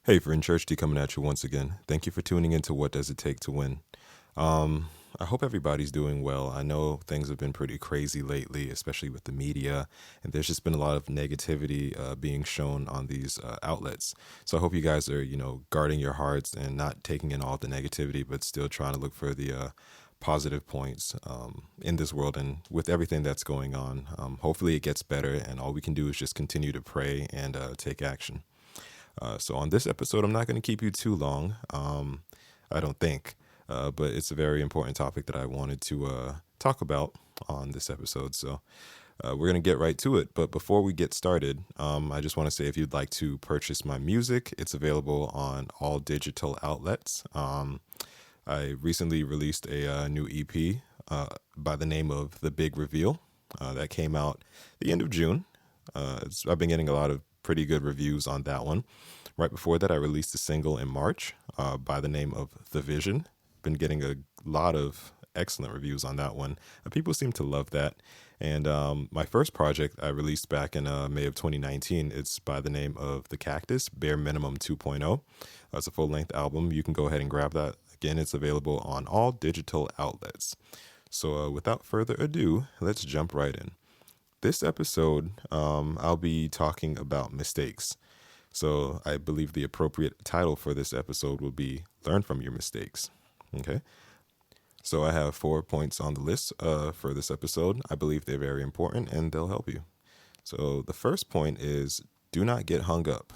Hey, Friend Church D coming at you once again. Thank you for tuning into What Does It Take to Win. Um, I hope everybody's doing well. I know things have been pretty crazy lately, especially with the media, and there's just been a lot of negativity being shown on these outlets. So I hope you guys are, guarding your hearts and not taking in all the negativity, but still trying to look for the positive points in this world and with everything that's going on. Hopefully it gets better, and all we can do is just continue to pray and take action. So on this episode, I'm not going to keep you too long. I don't think, but it's a very important topic that I wanted to talk about on this episode. So we're going to get right to it. But before we get started, I just want to say if you'd like to purchase my music, it's available on all digital outlets. I recently released a new EP by the name of The Big Reveal that came out the end of June. I've been getting a lot of pretty good reviews on that one. Right before that, I released a single in March by the name of The Vision. Been getting a lot of excellent reviews on that one. People seem to love that. And my first project I released back in May of 2019. It's by the name of The Cactus, Bare Minimum 2.0. It's a full-length album. You can go ahead and grab that. Again, it's available on all digital outlets. So without further ado, let's jump right in. This episode, I'll be talking about mistakes. So I believe the appropriate title for this episode will be Learn from Your Mistakes. Okay. So I have 4 points on the list for this episode. I believe they're very important and they'll help you. So the first point is do not get hung up.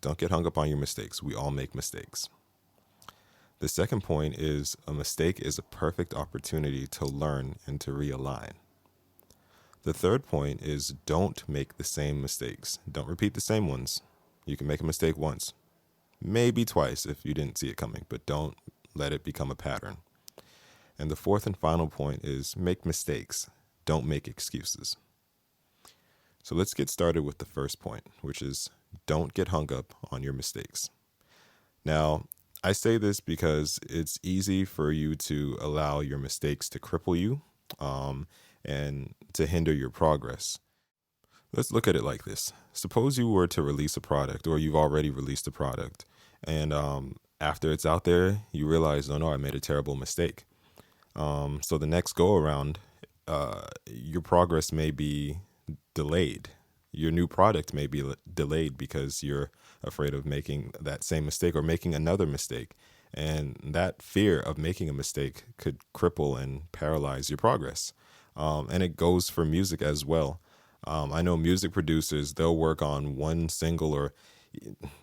Don't get hung up on your mistakes. We all make mistakes. The second point is a mistake is a perfect opportunity to learn and to realign. The third point is don't make the same mistakes. Don't repeat the same ones. You can make a mistake once, maybe twice if you didn't see it coming, but don't let it become a pattern. And the fourth and final point is make mistakes. Don't make excuses. So let's get started with the first point, which is don't get hung up on your mistakes. Now, I say this because it's easy for you to allow your mistakes to cripple you and to hinder your progress. Let's look at it like this. Suppose you were to release a product, or you've already released a product, and after it's out there, you realize, oh no, I made a terrible mistake. So the next go around, your progress may be delayed. Your new product may be delayed because you're afraid of making that same mistake or making another mistake. And that fear of making a mistake could cripple and paralyze your progress. And it goes for music as well. I know music producers, they'll work on one single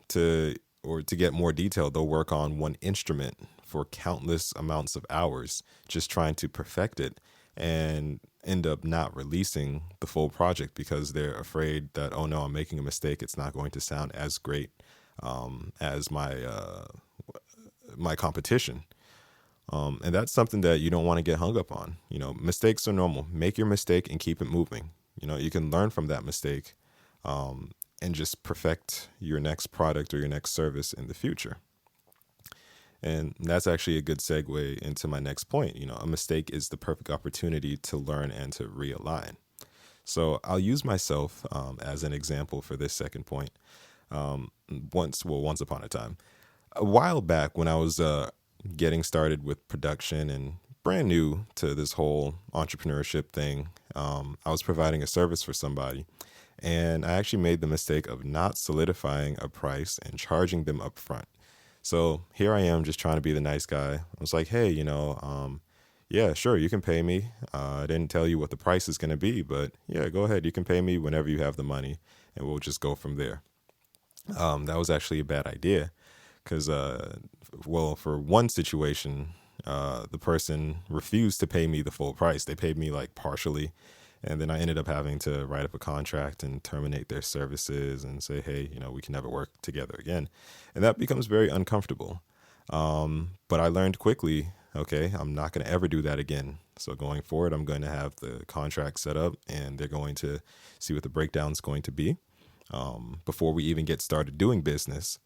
to get more detailed, they'll work on one instrument for countless amounts of hours, just trying to perfect it and end up not releasing the full project because they're afraid that, oh no, I'm making a mistake. It's not going to sound as great as my competition. And that's something that you don't want to get hung up on. Mistakes are normal. Make your mistake and keep it moving. You can learn from that mistake and just perfect your next product or your next service in the future. And that's actually a good segue into my next point. A mistake is the perfect opportunity to learn and to realign. So I'll use myself as an example for this second point. Once upon a time, a while back when I was getting started with production and brand new to this whole entrepreneurship thing, I was providing a service for somebody, and I actually made the mistake of not solidifying a price and charging them up front. So here I am just trying to be the nice guy. I was like, hey, yeah, sure, you can pay me. I didn't tell you what the price is going to be, but yeah, go ahead. You can pay me whenever you have the money, and we'll just go from there. That was actually a bad idea because, for one situation, the person refused to pay me the full price. They paid me like partially. And then I ended up having to write up a contract and terminate their services and say, hey, we can never work together again. And that becomes very uncomfortable. But I learned quickly, okay, I'm not going to ever do that again. So going forward, I'm going to have the contract set up and they're going to see what the breakdown is going to be before we even get started doing business.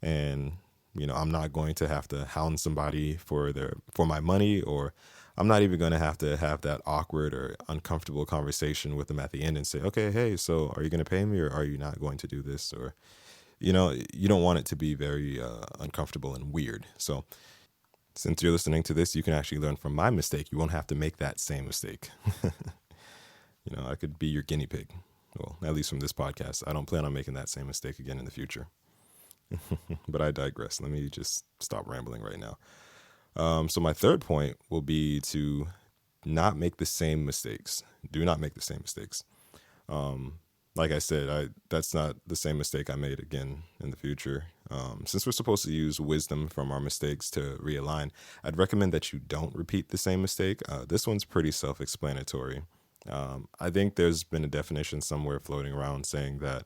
And, I'm not going to have to hound somebody for my money, or I'm not even going to have that awkward or uncomfortable conversation with them at the end and say, okay, hey, so are you going to pay me or are you not going to do this? Or, you don't want it to be very uncomfortable and weird. So since you're listening to this, you can actually learn from my mistake. You won't have to make that same mistake. I could be your guinea pig. Well, at least from this podcast. I don't plan on making that same mistake again in the future. But I digress. Let me just stop rambling right now. So my third point will be to not make the same mistakes. Do not make the same mistakes. Like I said, that's not the same mistake I made again in the future. Since we're supposed to use wisdom from our mistakes to realign, I'd recommend that you don't repeat the same mistake. This one's pretty self-explanatory. I think there's been a definition somewhere floating around saying that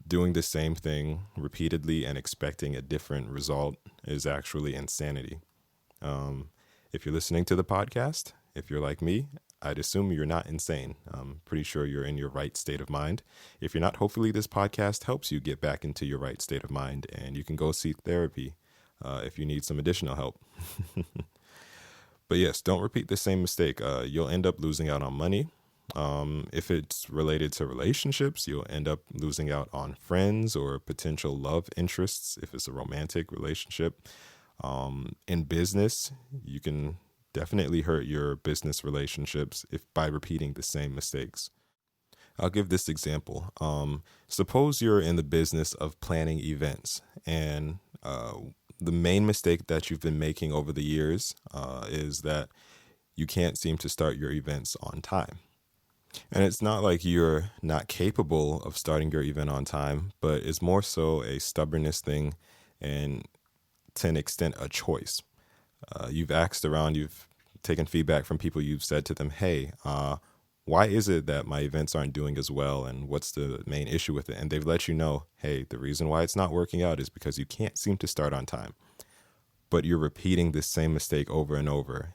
doing the same thing repeatedly and expecting a different result is actually insanity. If you're listening to the podcast, if you're like me, I'd assume you're not insane. I'm pretty sure you're in your right state of mind. If you're not, hopefully this podcast helps you get back into your right state of mind and you can go seek therapy if you need some additional help. But yes, don't repeat the same mistake. You'll end up losing out on money. If it's related to relationships, you'll end up losing out on friends or potential love interests if it's a romantic relationship. In business, you can definitely hurt your business relationships if by repeating the same mistakes. I'll give this example. Suppose you're in the business of planning events, and the main mistake that you've been making over the years is that you can't seem to start your events on time. And it's not like you're not capable of starting your event on time, but it's more so a stubbornness thing and to an extent a choice. You've asked around, you've taken feedback from people, you've said to them, hey, why is it that my events aren't doing as well? And what's the main issue with it? And they've let you know, hey, the reason why it's not working out is because you can't seem to start on time. But you're repeating this same mistake over and over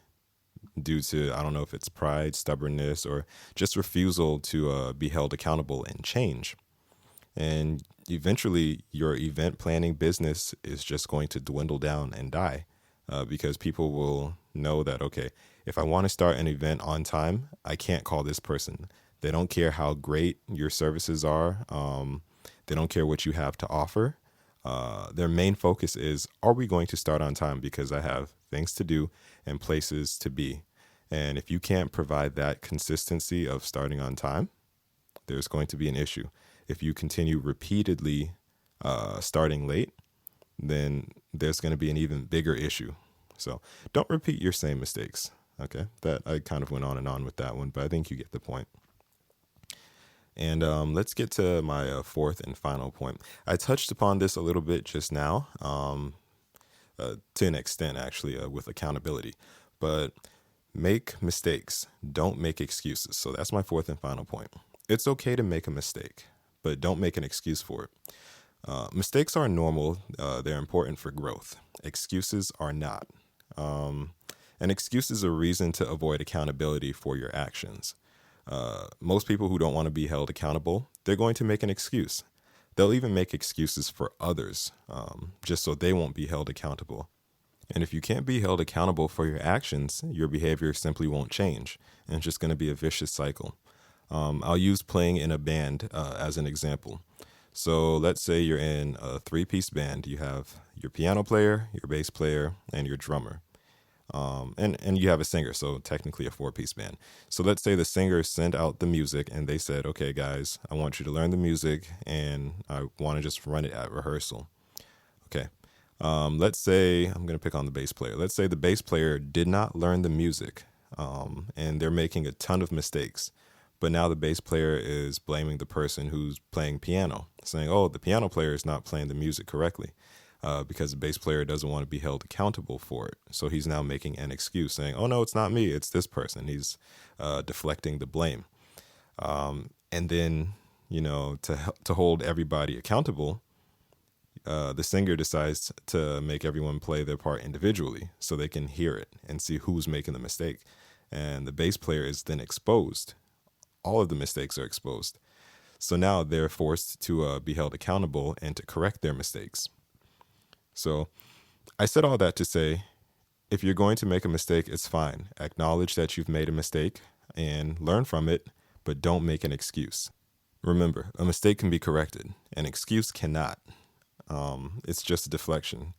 due to, I don't know if it's pride, stubbornness, or just refusal to be held accountable and change. And eventually your event planning business is just going to dwindle down and die because people will know that, okay, if I want to start an event on time, I can't call this person. They don't care how great your services are. They don't care what you have to offer. Their main focus is, are we going to start on time? Because I have things to do and places to be. And if you can't provide that consistency of starting on time, there's going to be an issue. If you continue repeatedly starting late, then there's going to be an even bigger issue. So don't repeat your same mistakes. Okay, that I kind of went on and on with that one, but I think you get the point. And let's get to my fourth and final point. I touched upon this a little bit just now, to an extent, actually, with accountability. But make mistakes. Don't make excuses. So that's my fourth and final point. It's okay to make a mistake, but don't make an excuse for it. Mistakes are normal. They're important for growth. Excuses are not. An excuse is a reason to avoid accountability for your actions. Most people who don't want to be held accountable, they're going to make an excuse. They'll even make excuses for others, just so they won't be held accountable. And if you can't be held accountable for your actions, your behavior simply won't change. And it's just going to be a vicious cycle. I'll use playing in a band as an example. So let's say you're in a three-piece band. You have your piano player, your bass player, and your drummer. And you have a singer, so technically a four-piece band. So let's say the singer sent out the music and they said, okay, guys, I want you to learn the music and I want to just run it at rehearsal. Okay. Let's say, I'm going to pick on the bass player. Let's say the bass player did not learn the music and they're making a ton of mistakes. But now the bass player is blaming the person who's playing piano, saying, oh, the piano player is not playing the music correctly. Because the bass player doesn't want to be held accountable for it. So he's now making an excuse saying, oh, no, it's not me. It's this person. He's deflecting the blame. And then, to hold everybody accountable, the singer decides to make everyone play their part individually so they can hear it and see who's making the mistake. And the bass player is then exposed. All of the mistakes are exposed. So now they're forced to be held accountable and to correct their mistakes. So I said all that to say, if you're going to make a mistake, it's fine. Acknowledge that you've made a mistake and learn from it, but don't make an excuse. Remember, a mistake can be corrected, an excuse cannot. It's just a deflection.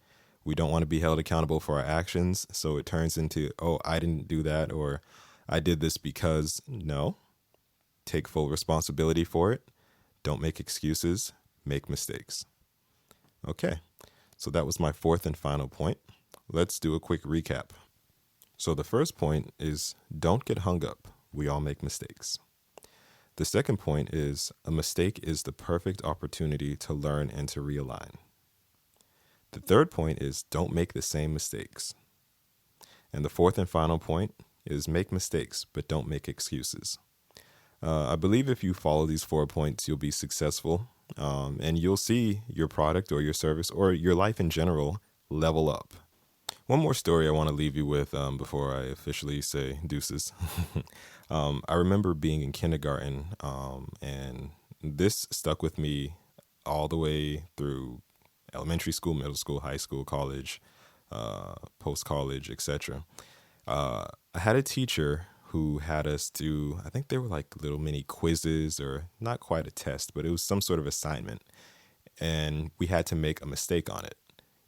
We don't want to be held accountable for our actions, so it turns into, oh, I didn't do that, or I did this because. No, take full responsibility for it. Don't make excuses, make mistakes. Okay, so that was my fourth and final point. Let's do a quick recap. So the first point is don't get hung up. We all make mistakes. The second point is a mistake is the perfect opportunity to learn and to realign. The third point is don't make the same mistakes. And the fourth and final point is make mistakes, but don't make excuses. I believe if you follow these 4 points, you'll be successful, and you'll see your product or your service or your life in general level up. One more story I want to leave you with before I officially say deuces. I remember being in kindergarten, and this stuck with me all the way through elementary school, middle school, high school, college, post-college, etc. I had a teacher who had us do, I think they were like little mini quizzes, or not quite a test, but it was some sort of assignment. And we had to make a mistake on it.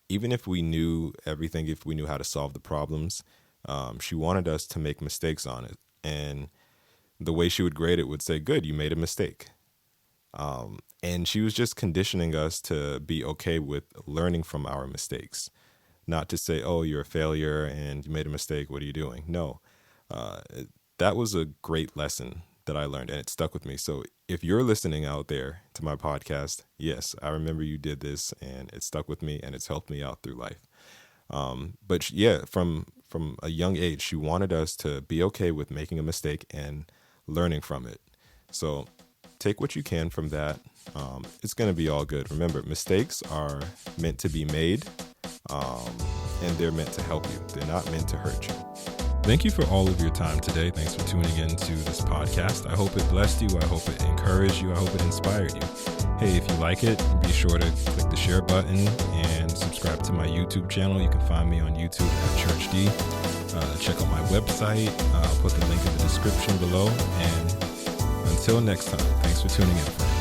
Even if we knew everything, if we knew how to solve the problems, she wanted us to make mistakes on it. And the way she would grade it would say, good, you made a mistake. And she was just conditioning us to be okay with learning from our mistakes. Not to say, oh, you're a failure and you made a mistake, what are you doing? No. That was a great lesson that I learned, and it stuck with me. So if you're listening out there to my podcast, yes, I remember you did this, and it stuck with me, and it's helped me out through life. But yeah, from a young age, she wanted us to be okay with making a mistake and learning from it. So take what you can from that. It's going to be all good. Remember, mistakes are meant to be made, and they're meant to help you. They're not meant to hurt you. Thank you for all of your time today. Thanks for tuning in to this podcast. I hope it blessed you. I hope it encouraged you. I hope it inspired you. Hey, if you like it, be sure to click the share button and subscribe to my YouTube channel. You can find me on YouTube at Church D. Check out my website. I'll put the link in the description below. And until next time, thanks for tuning in.